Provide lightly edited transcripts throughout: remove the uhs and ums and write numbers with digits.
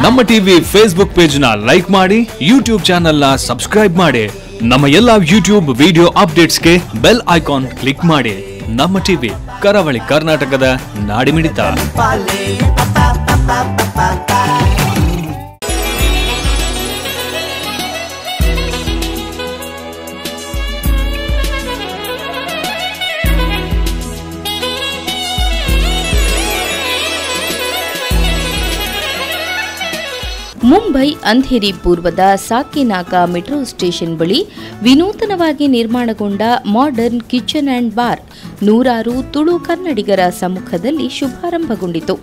ನಮ್ಮ TV Facebook page ನ like ಮಾಡಿ, ಯೂಟ್ಯೂಬ್ ಚಾನೆಲ್ ನ ಸಬ್ಸ್ಕ್ರೈಬ್ ಮಾಡಿ. ನಮ್ಮ ಎಲ್ಲಾ ಯೂಟ್ಯೂಬ್ ವಿಡಿಯೋ ಅಪ್ಡೇಟ್ಸ್ಗೆ ಬೆಲ್ ಐಕಾನ್ ಕ್ಲಿಕ್ ಮಾಡಿ. ನಮ್ಮ ಟಿವಿ ಕರಾವಳಿ ಕರ್ನಾಟಕದ ನಾಡಿಮಿಡಿತ. ಮುಂಬೈ ಅಂಧೇರಿ ಪೂರ್ವದ ಸಾಕಿನಾಕ ಮೆಟ್ರೋ ಸ್ಟೇಷನ್ ಬಳಿ ವಿನೂತನವಾಗಿ ನಿರ್ಮಾಣಗೊಂಡ ಮಾಡರ್ನ್ ಕಿಚನ್ ಅಂಡ್ ಬಾರ್ ನೂರಾರು ತುಳು ಕನ್ನಡಿಗರ ಸಮ್ಮುಖದಲ್ಲಿ ಶುಭಾರಂಭಗೊಂಡಿತು.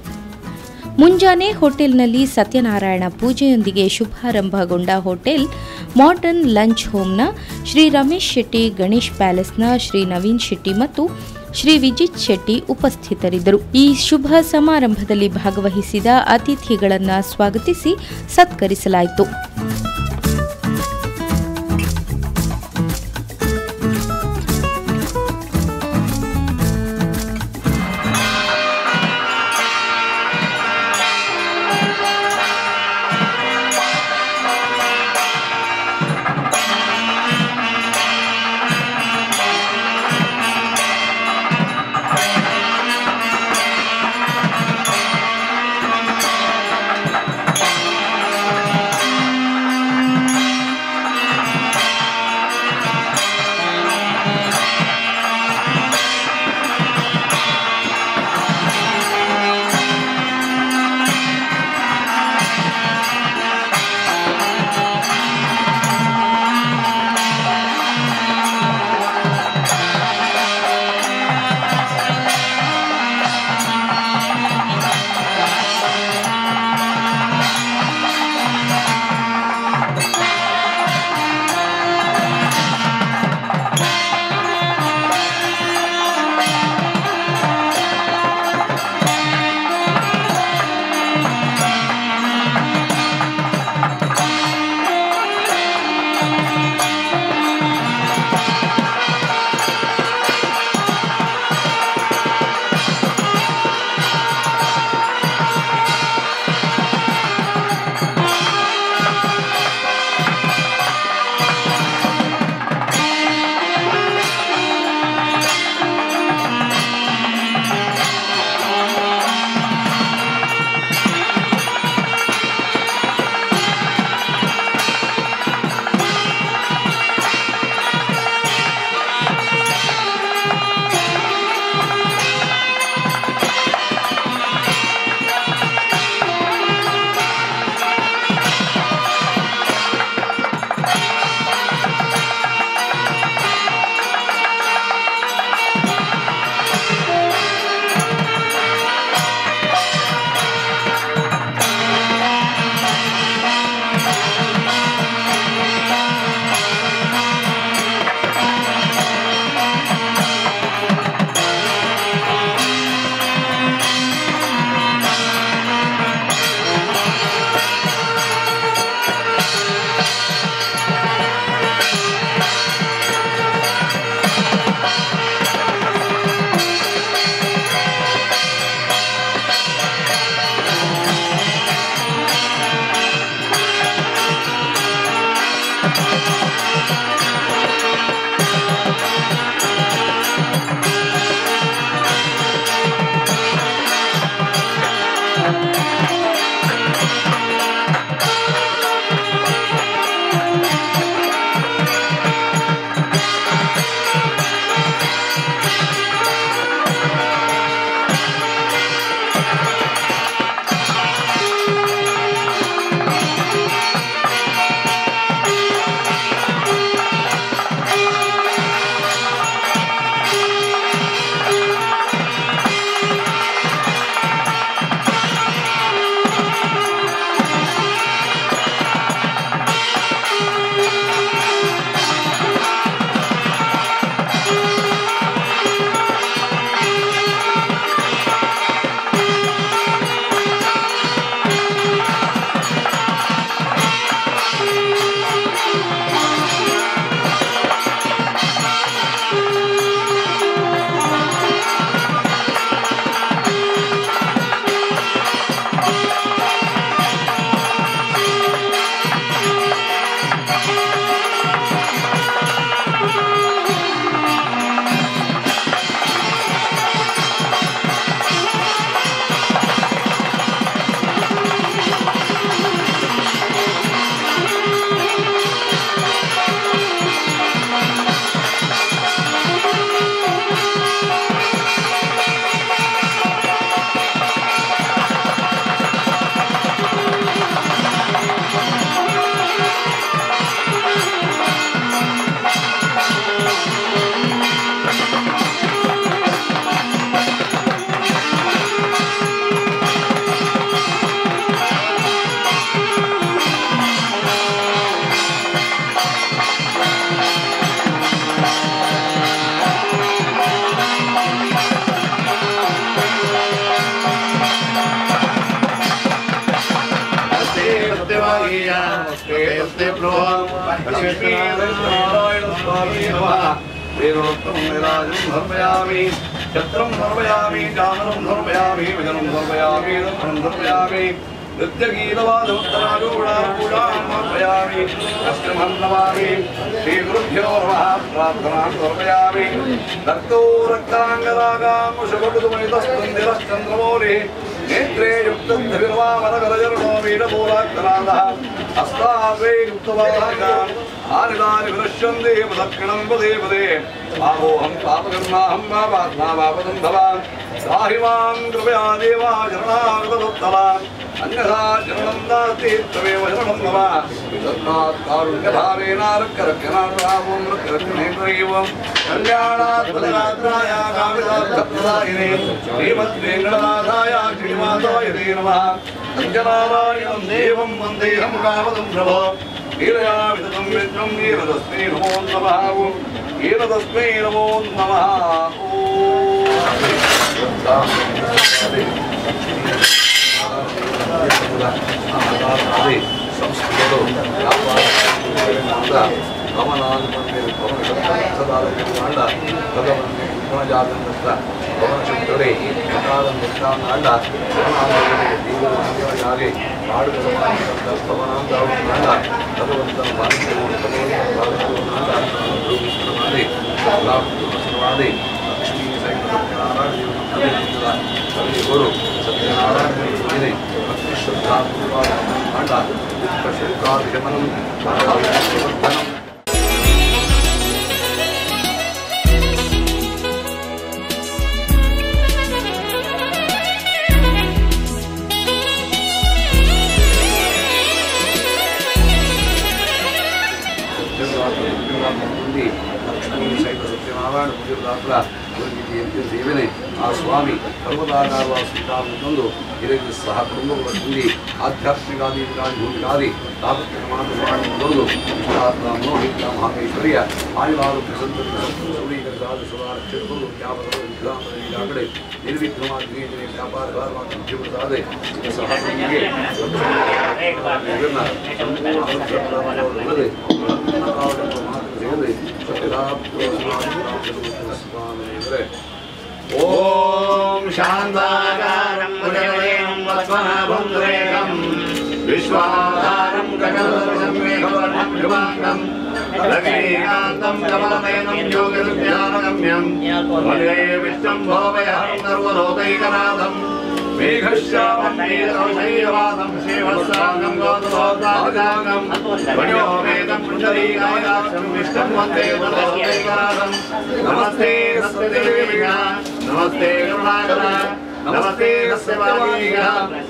ಮುಂಜಾನೆ ಹೋಟೆಲ್ನಲ್ಲಿ ಸತ್ಯನಾರಾಯಣ ಪೂಜೆಯೊಂದಿಗೆ ಶುಭಾರಂಭಗೊಂಡ ಹೋಟೆಲ್ ಮಾಡರ್ನ್ ಲಂಚ್ ಹೋಮ್ನ ಶ್ರೀ ರಮೇಶ್ ಶೆಟ್ಟಿ, ಗಣೇಶ್ ಪ್ಯಾಲೇಸ್ನ ಶ್ರೀ ನವೀನ್ ಶೆಟ್ಟಿ ಮತ್ತು ಶ್ರೀ ವಿಜಿತ್ ಶೆಟ್ಟಿ ಉಪಸ್ಥಿತರಿದ್ದರು. ಈ ಶುಭ ಸಮಾರಂಭದಲ್ಲಿ ಭಾಗವಹಿಸಿದ ಅತಿಥಿಗಳನ್ನು ಸ್ವಾಗತಿಸಿ ಸತ್ಕರಿಸಲಾಯಿತು. छत्रं धर्मयामि जाननं धर्मयामि विजनं धर्मयामि दर्पणं धर्मयामि नृत्यगीतवादोत्तराजूडापूजां समर्पयामि अस्त्रमं नमामि श्रीगुरुभ्यो नमः प्रार्थनां समर्पयामि रक्तो रक्ताङ्गरागामुषकटुमयितस्कन्दिरश्चन्द्रमौलिः नेत्रे युक्तद्भिर्वामनगरजर्णो वीरपूराक्तनादः हस्ताग्रे युक्तवाहकान् आनिदानि विनश्यन्ति प्रदक्षिणं पदे पदे आपोऽहं पापकर्माहं पापात्मा भवान् त्राहि मां कृपया देवा शरणागतोत्तमान् अन्यथा शरणं नास्ति त्वमेव शरणं मम तस्मात् कारुण्यभावेन रक्षरक्षणार्थावं रक्षरक्षणेन्द्रैवं कल्याणात् फलरात्राय कामितार्थप्रदायिने श्रीमद्वेङ्कटनाथाय श्रीनिवासाय ते नमः सत्यनारायणं देवं वन्देऽहं कामदं प्रभो लीलया विदतं मित्रं वीरतस्मै नमो नमः वीरतस्मै नमो नमः ಸಂಸ್ಕೃತರು ಭಗವಂತ ಭವನಶುದ್ಧರೇ ಆಂಡ ದೀರ್ಘಾಗಿ ಭವನಾಂದ ಭಗವಂತನ ಭಾರತೀಯ ಲಕ್ಷ್ಮೀ ಸಹಿತ ಸತ್ಯನಾರಾಯಣ ಗುರು ಸತ್ಯನಾರಾಯಣ ಭಕ್ತಿ ಶ್ರದ್ಧಾಪೂರ್ವಕ ಕಾಂಡ ಶುಲ್ಕಾಭಿಷಮನಂ ಲಕ್ಷ್ಮೀ ಸಹಿತ ಸತ್ಯನಾರಾಯಣ ಪೂಜಾರ್ಥ ಸೇವನೆ ಆ ಸ್ವಾಮಿ ಪರ್ವತಾಕಾರವಾದ ಸ್ವೀಕಾರವನ್ನು ತಂದು ಇದಕ್ಕೆ ಸಹ ಕುಟುಂಬಗಳ ತುಂಬಿ ಆಧ್ಯಾತ್ಮಿಕಾದಿ ಭೂಮಿಕಾದಿ ತಾಪತ್ರಮಾನು ಬಂದು ಮನೋಹಿತ ಮಹಾಮೇಶ್ವರಿಯ ಆಯುರಾರೋಗ್ಯ ಸಂತೋಷೀಕರಿಸಾದ ಸುಧಾರಕ್ಷಕರು ಈಗಾಗಲೇ ನಿರ್ವಿಘ್ನವಾಗಿ ಯೋಜನೆ ವ್ಯಾಪಾರಗಾರವಾಗಿ ಉದ್ಯಮಸಾದೆ ಸಹ ಓಂ ಶಾಂತಾಕಾರಂ ಭುಜಗೇಶಂ ಪದ್ಮನಾಭಂ ಸುರೇಶಂ ವಿಶ್ವಾಧಾರಂ ಗಗನಸದೃಶಂ ಮೇಘವರ್ಣಂ ಶುಭಾಂಗಂ ಲಕ್ಷ್ಮೀಕಾಂತಂ ಕಮಲನಯನಂ ಯೋಗವಿದ್ಯಾನಗಮ್ಯಂ ವಂದೇ ವಿಷ್ಣುಂ ಭೋಮಯಹರಂ ಸರ್ವಲೋಕೈಕನಾಥಂ ಮೇಘಶ್ಯಾಮಂ ನೀಲಕೌಶೈವಾಸಂ ಶ್ರೀವತ್ಸಾಂಗಂ ಗೌತಮೋದಾಗಂ ವಣ್ಯೋಮೇದಂ ಪುಂಡರೀಕಾಯಾಕ್ಷಂ ವಿಷ್ಣುಂ ವಂದೇ ಸರ್ವಲೋಕೈಕನಾಥಂ ನಮಸ್ತೆ ಸತ್ಯದೇವಿಗ ನಮಸ್ತೆ ಕರುಣಾಕರ ನಮಸ್ತೆ ಸತ್ಯವಾದೀಗ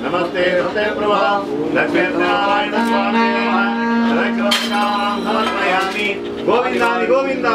ನಮಸ್ತೆ ಸತ್ಯಪ್ರಭಾ ಲಕ್ಷ್ಮೀನಾರಾಯಣ ಸ್ವಾಮಿ ನಮಃ ಸಮರ್ಪಯಾಮಿ ಗೋವಿಂದಾನಿ ಗೋವಿಂದ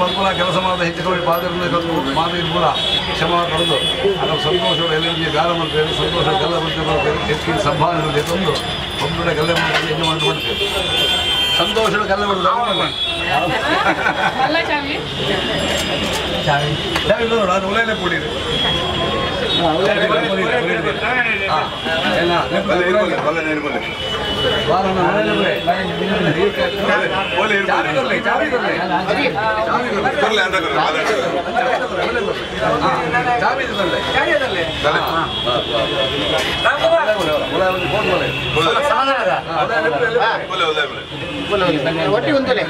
ಮಲ್ಪುಲ ಕೆಲಸ ಮಾಡಿದ ಹೆಚ್ಚುಕಮ್ಮಿ ಪಾದರಿಂದ ಕಲ್ತು ಮಾದರಿ ಮೂಲ ಕ್ಷಮ ಪಡೆದು ಅದರ ಸಂತೋಷಗಳು ಎಲ್ಲರಿಗೆ ಗಾರ ಮಾಡ್ತೇವೆ ಸಂತೋಷ ಗಲ್ಲ ಮಾಡ್ತೇವೆ ಹೆಚ್ಚಿನ ಸಂಭಾವನೆ ತಂದು ಒಬ್ಬರ ಗಲ್ಲೆ ಮಾಡಿ ಯಜ್ಞ ಮಾಡ್ತೇವೆ ಸಂತೋಷದ ಗಲ್ಲೆ ಮಾಡೋದು ಚಾವಿ ನೋಡ ಅದು ಒಳ್ಳೆ ಕೂಡಿರಿ ಒಟ್ಟಿ ಉಂಟಲೆ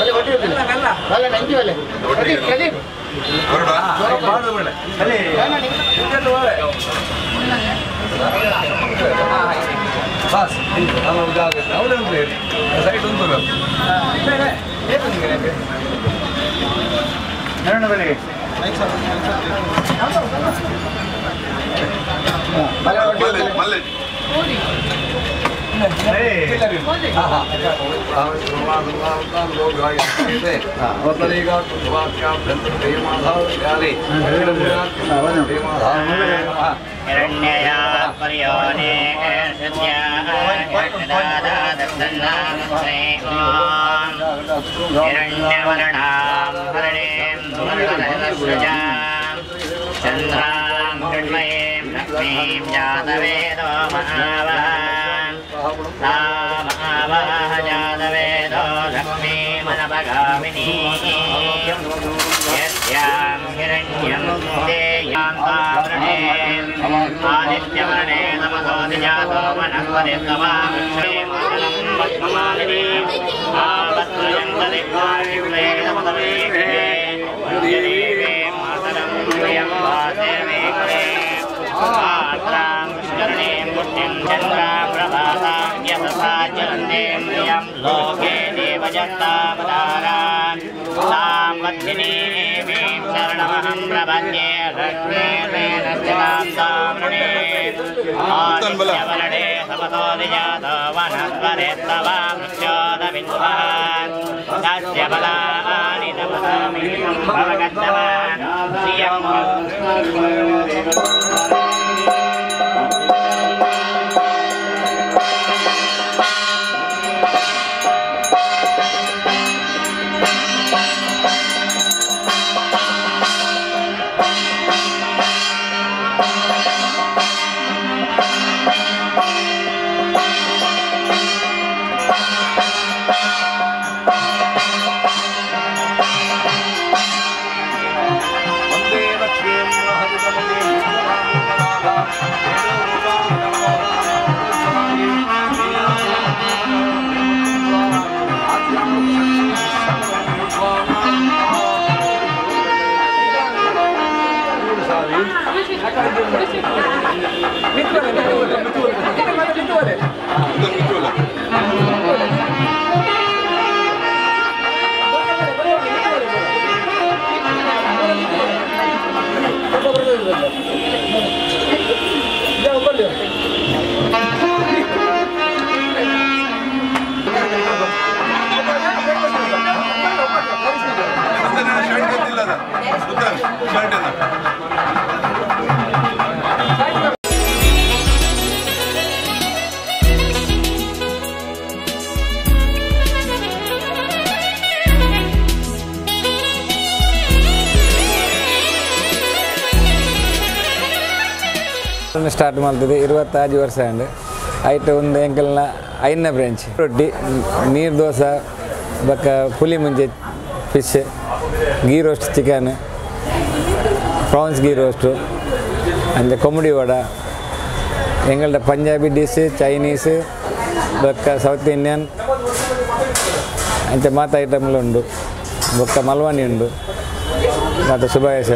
ಒಟ್ಟಿ ಉಂಟಲೆ ಪ್ರದೀಪ್ ಬಸ್ ನಾನು ಜಾಗ ಅವರೇ ಉಂಟು ಹೇಳಿ ಸೈಟ್ ಉಂಟು चंद्रां मृण्मयीं लक्ष्मीं जातवेदो महावः जातवेदो लक्ष्मीमनपगामिनीं यस्यां हिरण्यं देयान्तावृणें आदित्यवर्णे तमसोऽधिजातो वनस्पतिस्तवाक्षे मङ्गलं पद्ममालिनीं आपत्रयं ददिग्वायुक्ते तमसमेघे लोके देवजत्तावतारान् तां वत्सिनीं शरणमहं प्रपद्ये लक्ष्मीर्वेण स्थितां ताम्रणे आदित्यवर्णे सपतोऽधिजातो वनस्पतिस्तवा वृक्षोदविद्वः तस्य फलानि तपसामि भवगतवान् श्रियं ಸ್ಟಾರ್ಟ್ ಮಾಡ್ತಿದ್ದೆ 25 ವರ್ಷ ಅಂಡ್ ಐಟ್ ಒಂದು ಎಂಕಲ್ನ 5ನೇ ಬ್ರಾಂಚ್ ರೊಟ್ಟಿ ನೀರು ದೋಸೆ ಬಕ್ಕ ಪುಲಿ ಮುಂಜೆ fish ghee roast chicken prawns ghee roast ಅಂದೆ ಕೊಮ್ಮಡಿ ವಡ ಎಂಗಲ್ಡ ಪಂಜಾಬಿ ಡಿಶ್ ಚೈನೀಸ್ ಬಕ್ಕ ಸೌತ್ ಇಂಡಿಯನ್ ಅಂಚೆ ಮಾತ ಐಟಮ್ಲು ಉಂಡು ಬೊಕ್ಕ ಮಲ್ವಾನಿ ಉಂಡು ಮತ್ತು ಸುಭಾಷ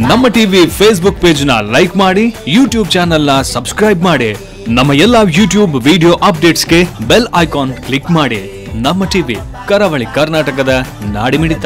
ನಮ್ಮ ಟಿವಿ ಫೇಸ್ಬುಕ್ ಪೇಜ್ ನ ಲೈಕ್ ಮಾಡಿ, ಯೂಟ್ಯೂಬ್ ಚಾನೆಲ್ ನ ಸಬ್ಸ್ಕ್ರೈಬ್ ಮಾಡಿ. ನಮ್ಮ ಎಲ್ಲಾ ಯೂಟ್ಯೂಬ್ ವಿಡಿಯೋ ಅಪ್ಡೇಟ್ಸ್ಗೆ ಬೆಲ್ ಐಕಾನ್ ಕ್ಲಿಕ್ ಮಾಡಿ. ನಮ್ಮ ಟಿವಿ ಕರಾವಳಿ ಕರ್ನಾಟಕದ ನಾಡಿಮಿಡಿತ.